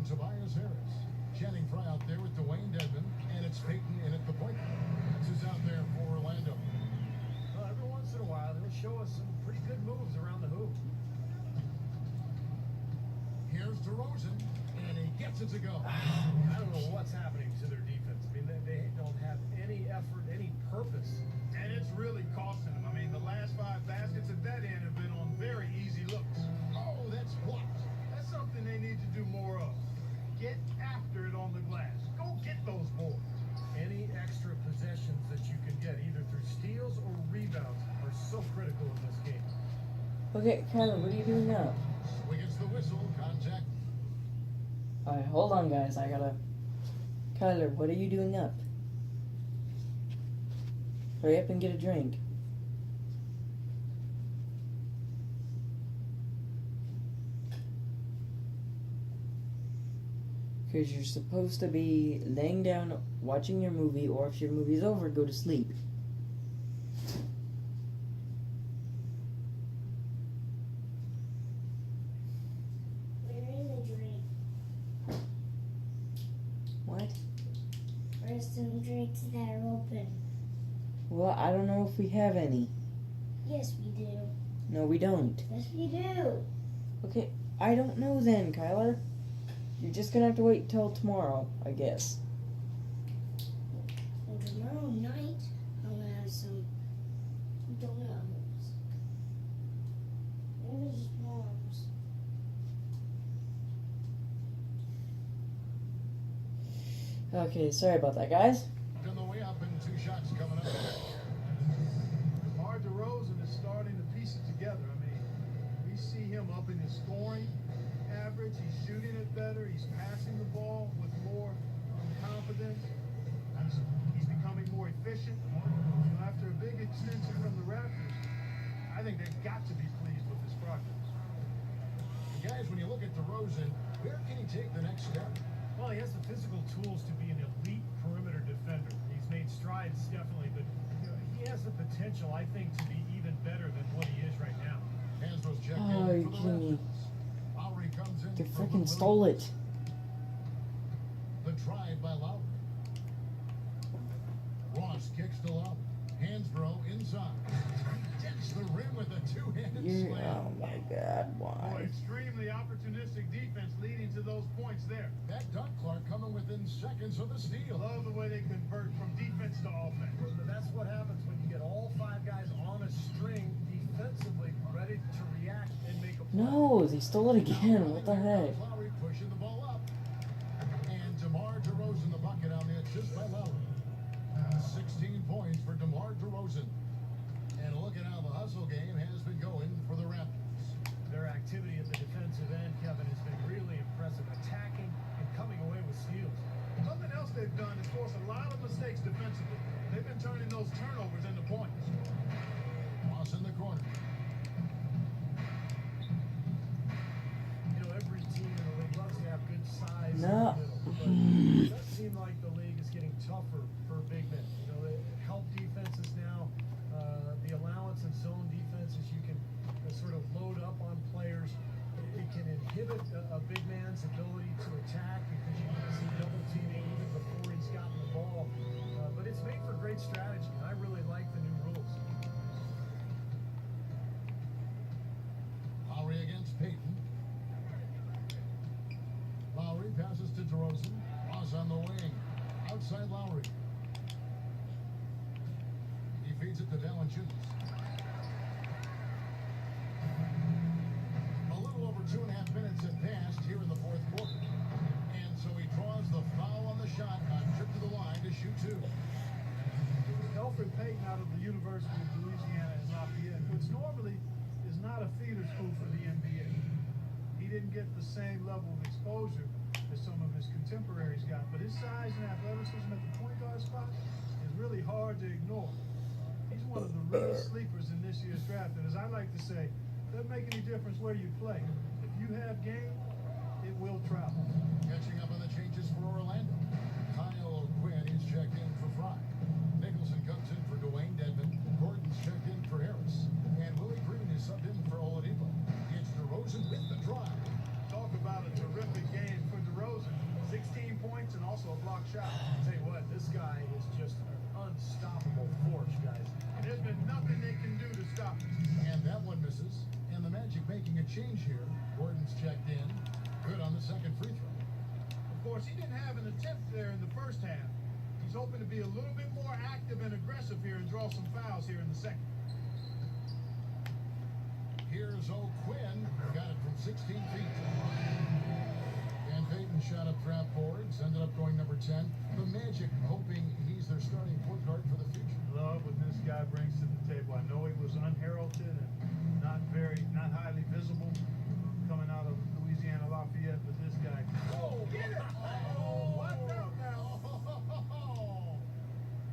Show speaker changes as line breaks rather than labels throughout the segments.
Tobias Harris. Channing Frye out there with Dwayne Dedman, and it's Peyton in at the point. This is out there for Orlando.
Well, every once in a while, he'll show us some pretty good moves around the hoop.
Here's DeRozan, and he gets it to go.
I don't know what's happening to their defense. I mean, they don't have any effort, any purpose.
And it's really costing them. I mean, the last 5 baskets at that end have been on very easy looks.
Oh, that's blocked.
That's something they need to do more of. Get after it on the glass. Go get those boards.
Any extra possessions that you can get, either through steals or rebounds, are so critical in this game.
Okay, Kyler, what are you doing now?
Swings the whistle, contact.
Alright, hold on, guys. Kyler, what are you doing up? Hurry up and get a drink. Because you're supposed to be laying down, watching your movie, or if your movie's over, go to sleep.
Where is the drink?
What?
Where's some drinks that are open?
Well, I don't know if we have any.
Yes, we do.
No, we don't.
Yes, we do.
Okay, I don't know then, Kyler. You're just gonna have to wait till tomorrow, I guess.
Well, tomorrow night, I'm gonna have some donuts. Where's Mom's?
Okay, sorry about that, guys.
On the way up, and 2 shots coming up.
DeMar DeRozan is starting to piece it together. I mean, we see him up in his scoring average. He's shooting it better. He's passing the ball with more confidence. He's becoming more efficient. You know, after a big extension from the Raptors, I think they've got to be pleased with his progress.
And guys, when you look at DeRozan, where can he take the next step?
Well, he has the physical tools to be an elite perimeter defender. He's made strides, definitely, but you know, he has the potential, I think, to be even better than what he is right now.
Hansbrough's checked
Oh,
in
you
for the
kidding me?
Raptors. Lowry comes in.
They
for
freaking
Willie.
stole it.
The drive by Lowry. Ross kicks to Lowry. Hansbrough inside. He gets the rim with a 2-handed slam.
Oh my God,
Boy,
why?
extremely opportunistic defense leading to those points there.
That dunk, Clark, coming within seconds of the steal.
Love the way they convert from defense to offense.
But that's what happens when you get all 5 guys on a string defensively, ready to react and make a play.
No, they stole it again. What the heck?
Lowry pushing the ball up. And DeMar DeRozan the bucket on the assist by Lowry. 16 points for DeMar DeRozan. And look at how the hustle game has been going for the Raptors.
Their activity at the defensive end, Kevin, has been really impressive, attacking and coming away with steals.
Something else they've done is force a lot of mistakes defensively. They've been turning those turnovers into points.
Ross in the corner.
You know, every team in the league loves to have good size
No.
in the middle, but it does seem like the league is getting tougher for big men. You know, they help defenses now. The allowance and zone defenses, you can sort of load up on players. It can inhibit a big man's ability to attack because you can see double teaming even before he's gotten the ball. But it's made for great strategy, and I really like the new rules.
Lowry against Peyton. Lowry passes to DeRozan. Ross on the wing. Outside Lowry. He feeds it to Valanciunas. A little over 2.5 minutes have passed here in the fourth quarter. And so he draws the foul on the shot on trip to the line to shoot 2.
Elfrid Payton out of the University of Louisiana in Lafayette, which normally is not a feeder school for the NBA. He didn't get the same level of exposure as some of his contemporaries got, but his size and athleticism at the point guard spot is really hard to ignore. He's one of the real sleepers in this year's draft, and as I like to say, doesn't make any difference where you play. If you have game, it will travel.
Catching up on the changes for Orlando. Kyle Quinn is checked in for Frye. Nicholson comes in for Dwayne Dedman. Gordon's checked in for Harris. And Willie Green is subbed in for Oladipo. It's DeRozan with the drive.
Talk about a terrific game for DeRozan.
trap. I'll tell you what, this guy is just an unstoppable force, guys.
And there's been nothing they can do to stop him.
And that one misses. And the Magic making a change here. Gordon's checked in. Good on the second free throw.
Of course, he didn't have an attempt there in the first half. He's hoping to be a little bit more active and aggressive here and draw some fouls here in the second.
Here's O'Quinn. Got it from 16 feet. And Payton shot up trap boards. Ended up going number 10. The Magic hoping he's their starting point guard for the future.
Love what this guy brings to the table. I know he was unheralded and not highly visible coming out of Louisiana Lafayette, but this guy. Oh, get it! Oh, watch out now!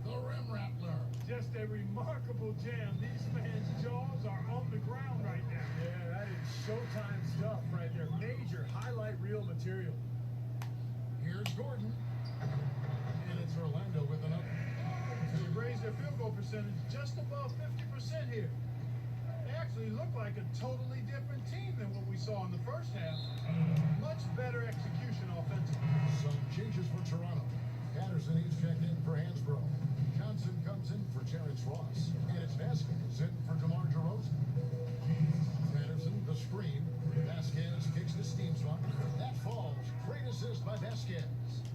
The rim rattler.
Just a remarkable jam. These men's jaws are on the ground right now.
Yeah, that is Showtime stuff right there. Major highlight reel material.
Here's Gordon. And it's Orlando with another.
They raised their field goal percentage just above 50% here. They actually look like a totally different team than what we saw in the first half. Much better execution offensively.
Some changes for Toronto. Patterson, he's checked in for Hansbrough. Johnson comes in for Terrence Ross. And it's Vasquez in for DeMar DeRozan. Patterson, the screen. Vasquez kicks the steam spot. That falls. Great assist by Vasquez.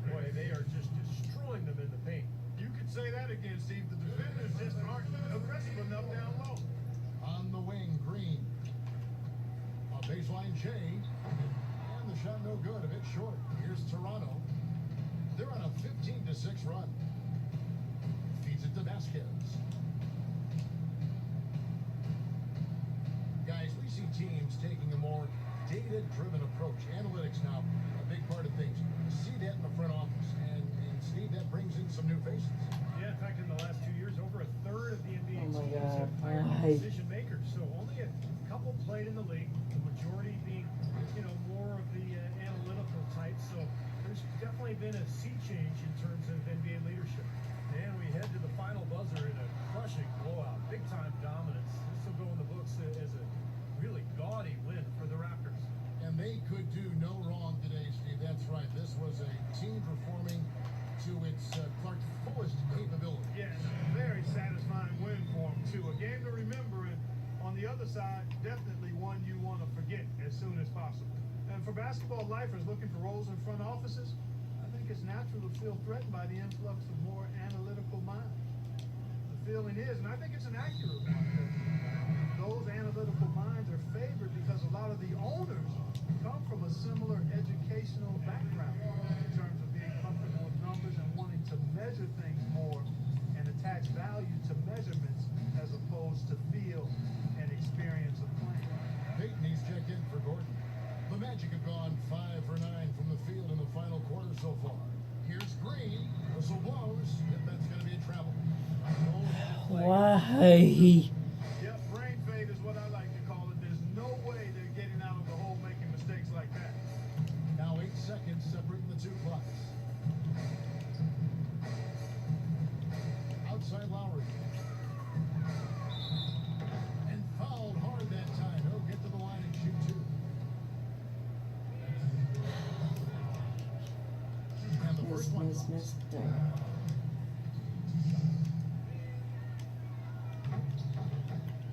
Boy, they are just destroying them in the paint.
You could say that again, Steve. The defenders just aren't aggressive enough down low.
On the wing, Green. A baseline J. And the shot no good, a bit short. Here's Toronto. They're on a 15-6 run. Feeds it to Vasquez. Guys, we see teams taking a more data-driven approach. Analytics now, a big part of things. You see that in the front office. And Steve, that brings in some new faces.
Yeah, in fact, in the last 2 years, over a third of the NBA
Oh my
teams
God,
have hired
why?
decision makers. So only a couple played in the league. The majority being, more of the analytical type. So there's definitely been a sea change in terms of NBA leadership. And we head to the final buzzer in a crushing blowout, big time dominance. This will go in the books as a really gaudy win for the Raptors.
And they could do no wrong today, Steve. That's right. This was a team performing to its Clark's fullest capability.
Yeah, very satisfying win for them, too. A game to remember, and on the other side, definitely one you want to forget as soon as possible. And for basketball lifers looking for roles in front offices, I think it's natural to feel threatened by the influx of more analytical minds. The feeling is, and I think it's an accurate one, that those analytical minds are favored because a lot of the owners come from a similar educational background in terms of being comfortable with numbers and wanting to measure things more and attach value to measurements as opposed to feel and experience of playing.
Payton, he's checked in for Gordon. The Magic have gone 5 for 9 from the field in the final quarter so far. Here's Green. Whistle blows. If that's going to be a travel.
Why?
Yep, brain fade is what I like to call it. There's no way they're getting out of the hole making mistakes like that.
Now 8 seconds separating the two clocks. Outside Lowry. And fouled hard that time. He'll get to the line and shoot two. And the first one falls.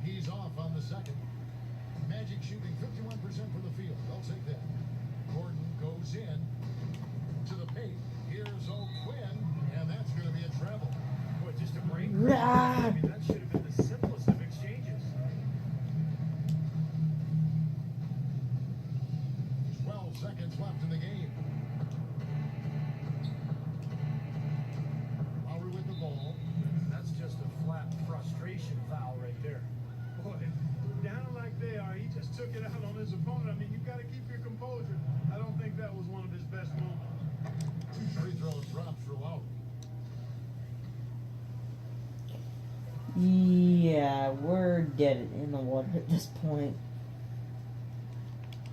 He's off on the second. Magic shooting 51% from the field. They'll take that. Gordon goes in to the paint. Here's O'Quinn, and that's going to be a travel.
Boy, just a break.
Ah.
I mean, that should have been the simplest of exchanges.
12 seconds left in the game. Lowry with the ball.
That's just a flat frustration foul right there.
Boy, down like they are, he just took it out on his opponent. I mean, you've got to keep your composure. I don't think that was one of his best moments.
Free throw drops for Lowry.
Yeah, we're dead in the water at this point.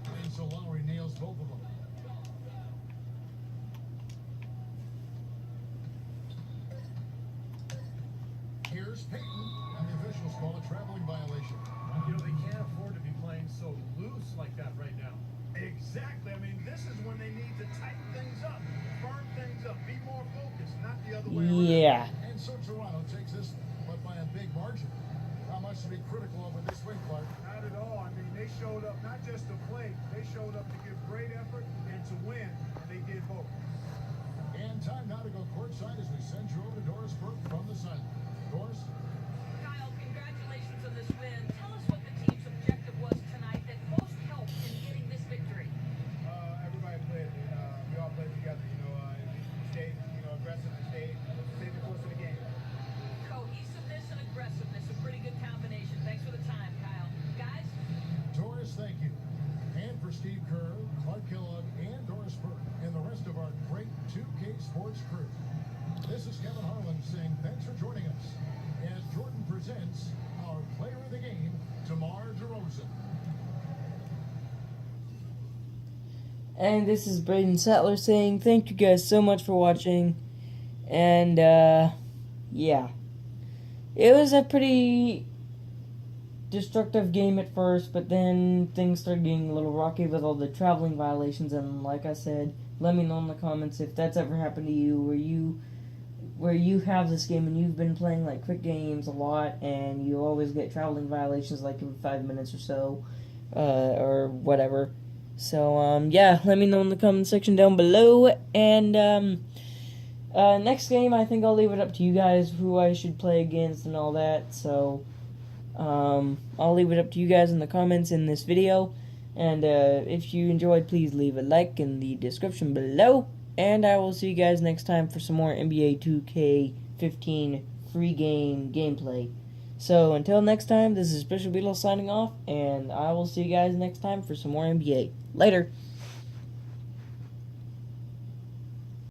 And so Lowry nails both of them. Here's Payton, and the officials call a traveling violation.
They can't afford to be playing so loose like that right now.
Exactly. I mean, this is when they need to tighten things up, firm things up, be more focused.
margin. Not much to be critical of with this win, Clark.
Not at all. I mean, they showed up not just to play, they showed up to give great effort and to win, and they did both.
And time now to go courtside as we send you over to Doris Burke from the Sun. Doris?
Kyle, congratulations on this win. Tell us what the team's objective was tonight that most helped in getting this victory.
Everybody played. We all played together. We stayed, aggressive and stayed the course of the game.
Cohesiveness and aggressiveness, a pretty good combination. Thanks for the time, Kyle. Guys?
Doris, thank you. And for Steve Kerr, Clark Kellogg, and Doris Burke, and the rest of our great 2K Sports crew. This is Kevin Harlan saying thanks for joining us as Jordan presents our player of the game, DeMar DeRozan.
And this is Braden Sattler saying thank you guys so much for watching. And, yeah. It was a pretty destructive game at first, but then things started getting a little rocky with all the traveling violations. And like I said, let me know in the comments if that's ever happened to you, where you have this game and you've been playing like quick games a lot and you always get traveling violations like every 5 minutes or so, or whatever. So, yeah, let me know in the comment section down below. And, next game, I think I'll leave it up to you guys who I should play against and all that. So, I'll leave it up to you guys in the comments in this video. And, if you enjoyed, please leave a like in the description below. And I will see you guys next time for some more NBA 2K15 free game gameplay. So, until next time, this is Special Beetle signing off, and I will see you guys next time for some more NBA. Later!